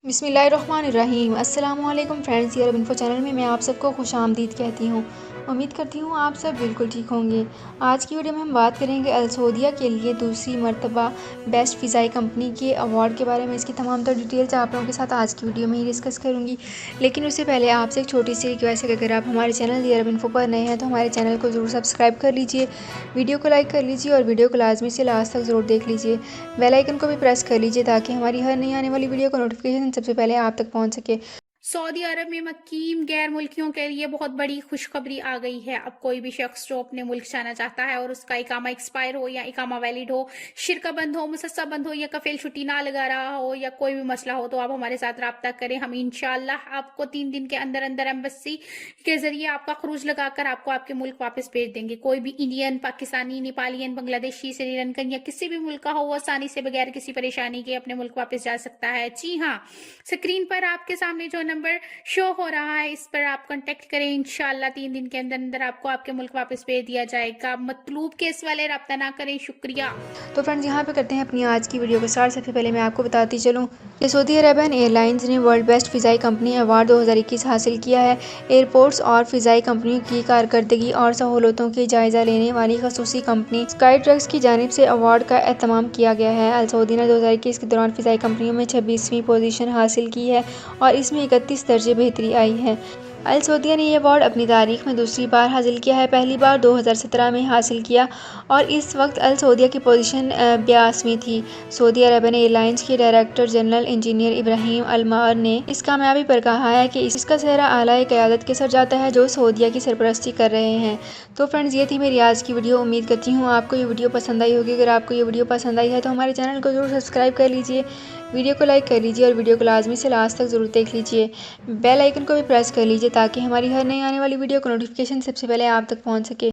बिस्मिल्लाहिर्रहमानिर्रहीम। अस्सलामुअलैकुम फ्रेंड्स, ये अरब इन्फो चैनल में मैं आप सबको खुश आमदीद कहती हूँ। उम्मीद करती हूँ आप सब बिल्कुल ठीक होंगे। आज की वीडियो में हम बात करेंगे अल सऊदिया के लिए दूसरी मरतबा बेस्ट फ़िज़ाई कंपनी के अवार्ड के बारे में। इसकी तमाम तर डिटेल्स आप लोगों के साथ आज की वीडियो में ही डिस्कस करूँगी। लेकिन उससे पहले आपसे एक छोटी सी रिक्वेस्ट है कि अगर आप हमारे चैनल ये अरब इन्फो पर नए हैं तो हमारे चैनल को ज़रूर सब्सक्राइब कर लीजिए, वीडियो को लाइक कर लीजिए और वीडियो को लाजमी से लास्ट तक ज़रूर देख लीजिए। बेल आइकन को भी प्रेस कर लीजिए ताकि हमारी हर नई आने वाली वीडियो का नोटिफिकेशन सबसे पहले आप तक पहुंच सके। सऊदी अरब में मकीम गैर मुल्कियों के लिए बहुत बड़ी खुशखबरी आ गई है। अब कोई भी शख्स जो अपने मुल्क जाना चाहता है और उसका इकामा एक्सपायर हो या इकामा वैलिड हो, शिरका बंद हो, मुसस्सा बंद हो या कफील छुट्टी ना लगा रहा हो या कोई भी मसला हो, तो आप हमारे साथ रब्ता करें। हम इंशाल्लाह आपको 3 दिन के अंदर अंदर एम्बेसी के जरिए आपका खरूज लगाकर आपको आपके मुल्क वापस भेज देंगे। कोई भी इंडियन, पाकिस्तानी, नेपालियन, बांग्लादेशी, श्रीलंकन या किसी भी मुल्क का हो, वो आसानी से बगैर किसी परेशानी के अपने मुल्क वापस जा सकता है। जी हाँ, स्क्रीन पर आपके सामने जो नंबर शो हो रहा है, इस पर आप कांटेक्ट करें। इंशाल्लाह 3 दिन के अंदर अंदर आपको आपके मुल्क वापस भेज दिया जाएगा। मतलूब केस वाले रब्ता ना करें। शुक्रिया। तो फ्रेंड्स, यहाँ पे करते हैं अपनी आज की वीडियो को स्टार्ट। सबसे पहले मैं आपको बताती चलूँ कि सऊदी अरेबियन एयरलाइंस ने वर्ल्ड बेस्ट फ़िज़ाई कंपनी अवार्ड 2021 हासिल किया है। एयरपोर्ट्स और फ़िज़ाई कंपनियों की कारकर्दगी और सहूलतों की जायज़ा लेने वाली खसूसी कंपनी स्काई ट्रक्स की जानिब से अवार्ड का एहतमाम किया गया है। अल सऊदी ने 2021 के दौरान फ़िज़ाई कंपनियों में 26वीं पोजीशन हासिल की है और इसमें 31 दर्जे बेहतरी आई है। अल सऊदिया ने यह अवार्ड अपनी तारीख में दूसरी बार हासिल किया है। पहली बार 2017 में हासिल किया और इस वक्त अल सऊदिया की पोजीशन 82वीं थी। सऊदी अरेबियन एयरलाइंस के डायरेक्टर जनरल इंजीनियर इब्राहिम अलमार ने इस कामयाबी पर कहा है कि इसका सेहरा आला क़यादत के सर जाता है जो सऊदिया की सरपरस्ती कर रहे हैं। तो फ्रेंड्स, ये थी मेरी आज की वीडियो। उम्मीद करती हूँ आपको ये वीडियो पसंद आई होगी। अगर आपको ये वीडियो पसंद आई है तो हमारे चैनल को ज़रूर सब्सक्राइब कर लीजिए, वीडियो को लाइक कर लीजिए और वीडियो को लाजमी से लास्ट तक ज़रूर देख लीजिए। बेल आइकन को भी प्रेस कर लीजिए ताकि हमारी हर नई आने वाली वीडियो का नोटिफिकेशन सबसे पहले आप तक पहुंच सके।